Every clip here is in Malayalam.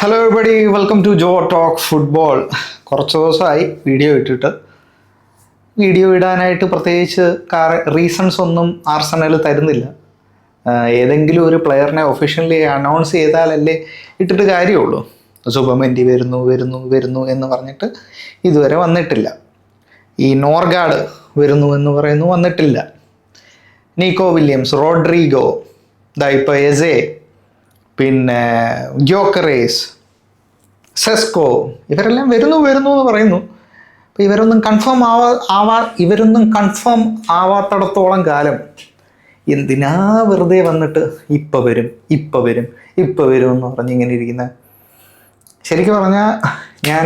Hello everybody, welcome to Joe talk football. കുറച്ച് ദിവസമായി വീഡിയോ ഇടാനായിട്ട് പ്രത്യേകിച്ച് റീസൺസ് ഒന്നും ആർസണൽ തരുന്നില്ല. ഏതെങ്കിലും ഒരു പ്ലെയറിനെ ഒഫീഷ്യലി അനൗൺസ് ചെയ്താലല്ലേ ഇട്ടിട്ട് കാര്യമുള്ളൂ. സുബമെൻഡി വരുന്നു എന്ന് പറഞ്ഞിട്ട് ഇതുവരെ വന്നിട്ടില്ല. ഈ നോർഗാർഡ് വരുന്നു എന്ന് പറയുന്നു, വന്നിട്ടില്ല. നീക്കോ വില്യംസ്, റോഡ്രിഗോ, ഇപ്പോൾ എസെ, പിന്നെ ഗ്യോക്കറേസ്, സെസ്കോ, ഇവരെല്ലാം വരുന്നു എന്ന് പറയുന്നു. അപ്പോൾ ഇവരൊന്നും കൺഫേം ആവാത്തിടത്തോളം കാലം എന്തിനാ വെറുതെ വന്നിട്ട് ഇപ്പം വരും എന്ന് പറഞ്ഞ് ഇങ്ങനെ ഇരിക്കുന്നത്. ശരിക്കും പറഞ്ഞാൽ ഞാൻ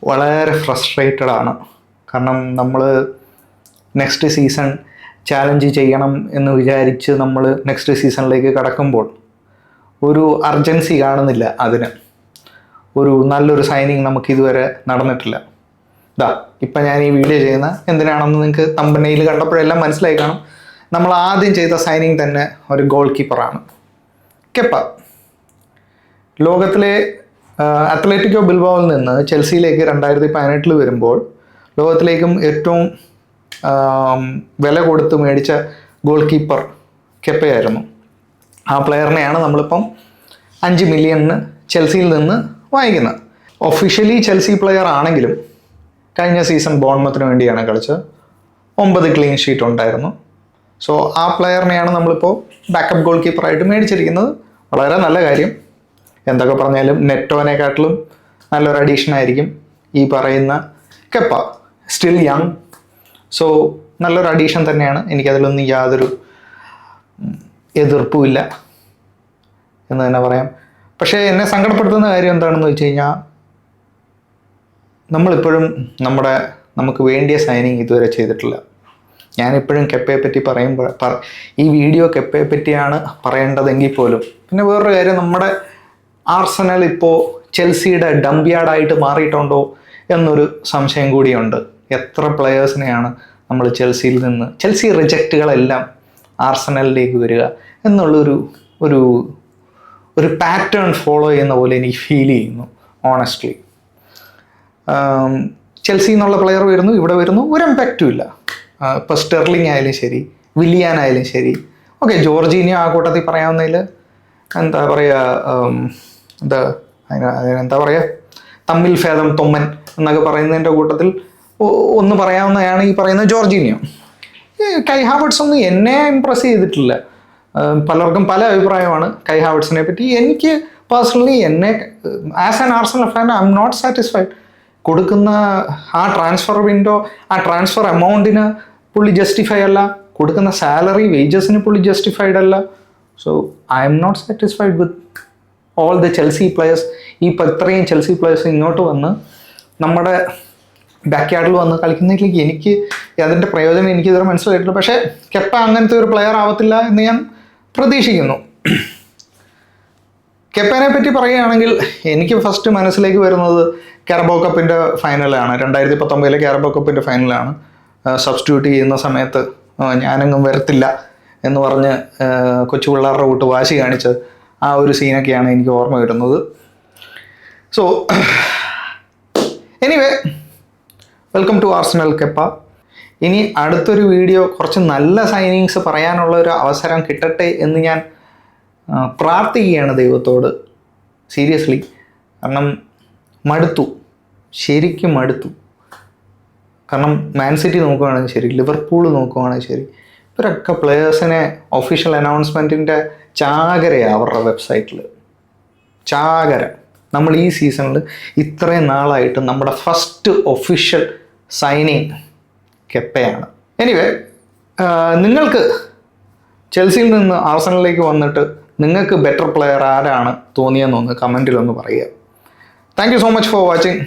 വളരെ ഫ്രസ്ട്രേറ്റഡ് ആണ്. കാരണം നമ്മൾ നെക്സ്റ്റ് സീസൺ ചാലഞ്ച് ചെയ്യണം എന്ന് വിചാരിച്ച് നമ്മൾ നെക്സ്റ്റ് സീസണിലേക്ക് കടക്കുമ്പോൾ ഒരു അർജൻസി കാണുന്നില്ല. അതിന് ഒരു നല്ലൊരു സൈനിങ് നമുക്ക് ഇതുവരെ നടന്നിട്ടില്ല. ഇപ്പം ഞാൻ ഈ വീഡിയോ ചെയ്യുന്ന എന്തിനാണെന്ന് നിങ്ങൾക്ക് തമ്പനയിൽ കണ്ടപ്പോഴെല്ലാം മനസ്സിലായി കാണും. നമ്മൾ ആദ്യം ചെയ്ത സൈനിങ് തന്നെ ഒരു ഗോൾ കീപ്പറാണ്, കെപ്പ. ലോകത്തിലെ അത്ലറ്റിക്കോ ബിൽബാവിൽ നിന്ന് ചെൽസിയിലേക്ക് 2018 വരുമ്പോൾ ലോകത്തിലേക്കും ഏറ്റവും വില കൊടുത്ത് മേടിച്ച ഗോൾ കീപ്പർ കെപ്പയായിരുന്നു. ആ പ്ലെയറിനെയാണ് നമ്മളിപ്പം 5 മില്യണിന് ചെൽസിയിൽ നിന്ന് വാങ്ങിക്കുന്നത്. ഒഫീഷ്യലി ചെൽസി പ്ലെയർ ആണെങ്കിലും കഴിഞ്ഞ സീസൺ ബോൺമത്തിന് വേണ്ടിയാണ് കളിച്ചത്. 9 ക്ലീൻ ഷീറ്റ് ഉണ്ടായിരുന്നു. സോ ആ പ്ലെയറിനെയാണ് നമ്മളിപ്പോൾ ബാക്കപ്പ് ഗോൾ കീപ്പറായിട്ട് മേടിച്ചിരിക്കുന്നത്. വളരെ നല്ല കാര്യം. എന്തൊക്കെ പറഞ്ഞാലും നെറ്റോനെക്കാട്ടിലും നല്ലൊരു അഡീഷൻ ആയിരിക്കും ഈ പറയുന്ന കെപ്പ. Still young. സോ നല്ലൊരു അഡീഷൻ തന്നെയാണ്. എനിക്കതിലൊന്നും യാതൊരു എതിർപ്പുമില്ല എന്ന് തന്നെ പറയാം. പക്ഷേ എന്നെ സങ്കടപ്പെടുത്തുന്ന കാര്യം എന്താണെന്ന് വെച്ച് കഴിഞ്ഞാൽ നമ്മളിപ്പോഴും നമുക്ക് വേണ്ടിയ സൈനിങ് ഇതുവരെ ചെയ്തിട്ടില്ല. ഞാനിപ്പോഴും കെപ്പയെ പറ്റി പറയുമ്പോൾ ഈ വീഡിയോ കെപ്പയെ പറ്റിയാണ് പറയേണ്ടതെങ്കിൽ പോലും പിന്നെ വേറൊരു കാര്യം, നമ്മുടെ ആർസണൽ ഇപ്പോൾ ചെൽസിയുടെ ഡംപ്യാർഡായിട്ട് മാറിയിട്ടുണ്ടോ എന്നൊരു സംശയം കൂടിയുണ്ട്. എത്ര പ്ലെയേഴ്സിനെയാണ് നമ്മൾ ചെൽസി റിജക്റ്റുകളെല്ലാം ആർസണലിലേക്ക് വരിക എന്നുള്ളൊരു ഒരു പാറ്റേൺ ഫോളോ ചെയ്യുന്ന പോലെ എനിക്ക് ഫീൽ ചെയ്യുന്നു ഓണസ്റ്റ്ലി. ചെൽസി എന്നുള്ള പ്ലെയർ വരുന്നു, ഇവിടെ വരുന്നു, ഒരു ഇമ്പാക്റ്റും ഇല്ല. ഇപ്പോൾ സ്റ്റെർലിംഗ് ആയാലും ശരി, വില്ലിയാൻ ആയാലും ശരി, ഓക്കെ, ജോർജീനിയോ ആ കൂട്ടത്തിൽ പറയാവുന്നതിൽ എന്താ പറയുക തമ്മിൽ ഭേദം തൊമ്മൻ എന്നൊക്കെ പറയുന്നതിൻ്റെ കൂട്ടത്തിൽ ഒന്ന് പറയാവുന്നതാണ് ഈ പറയുന്ന ജോർജീനിയോ. കൈ ഹാവർട്സ് ഒന്നും എന്നെ ഇംപ്രസ് ചെയ്തിട്ടില്ല. പലർക്കും പല അഭിപ്രായമാണ് കൈ ഹാവർട്സിനെ പറ്റി. എനിക്ക് personally as an Arsenal fan I am not satisfied. കൊടുക്കുന്ന ആ ട്രാൻസ്ഫർ വിൻഡോ, ആ ട്രാൻസ്ഫർ എമൗണ്ടിന് പുള്ളി ജസ്റ്റിഫൈ അല്ല, കൊടുക്കുന്ന സാലറി വേജസിന് പുള്ളി ജസ്റ്റിഫൈഡ് അല്ല. So I am not satisfied with all the Chelsea players. ഇത്രയും ചെൽസി പ്ലെയേഴ്സ് ഇങ്ങോട്ട് വന്ന് നമ്മുടെ ബാക്ക് യാർഡിൽ വന്ന് കളിക്കുന്നതിലേക്ക് എനിക്ക് അതിൻ്റെ പ്രയോജനം എനിക്കിതുവരെ മനസ്സിലായിട്ടില്ല. പക്ഷേ കെപ്പ അങ്ങനത്തെ ഒരു പ്ലെയർ ആവത്തില്ല എന്ന് ഞാൻ പ്രതീക്ഷിക്കുന്നു. കെപ്പനെ പറ്റി പറയുകയാണെങ്കിൽ എനിക്ക് ഫസ്റ്റ് മനസ്സിലേക്ക് വരുന്നത് കാരബോ കപ്പിൻ്റെ ഫൈനലാണ്. 2019 കാരബോ കപ്പിൻ്റെ ഫൈനലാണ്. സബ്സ്റ്റിറ്റ്യൂട്ട് ചെയ്യുന്ന സമയത്ത് ഞാനെങ്ങും വരത്തില്ല എന്ന് പറഞ്ഞ് കൊച്ചു പിള്ളേരുടെ കൂട്ട് വാശി കാണിച്ച് ആ ഒരു സീനൊക്കെയാണ് എനിക്ക് ഓർമ്മ വരുന്നത്. So anyway, welcome to Arsenal Kepa. ഇനി അടുത്തൊരു വീഡിയോ കുറച്ച് നല്ല സൈനിങ്സ് പറയാനുള്ള ഒരു അവസരം കിട്ടട്ടെ എന്ന് ഞാൻ പ്രാർത്ഥിക്കുകയാണ് ദൈവത്തോട്, സീരിയസ്ലി. കാരണം ശരിക്കും മടുത്തു. കാരണം മാൻ സിറ്റി നോക്കുകയാണെങ്കിൽ ശരി, ലിവർപൂൾ നോക്കുകയാണെങ്കിൽ ശരി, ഇവരൊക്കെ പ്ലെയേഴ്സിനെ ഒഫീഷ്യൽ അനൗൺസ്മെൻറ്റിൻ്റെ ചാകരയാണ് അവരുടെ വെബ്സൈറ്റിൽ. ചാകര. നമ്മൾ ഈ സീസണിൽ ഇത്രയും നാളായിട്ട് നമ്മുടെ ഫസ്റ്റ് ഒഫീഷ്യൽ സൈനിങ് കെപ്പയാണ്. എനിവേ, നിങ്ങൾക്ക് ചെൽസിയിൽ നിന്ന് ആർസണലിലേക്ക് വന്നിട്ട് നിങ്ങൾക്ക് ബെറ്റർ പ്ലെയർ ആരാണ് തോന്നിയെന്നൊന്ന് കമൻറ്റിലൊന്ന് പറയുക. Thank you so much for watching.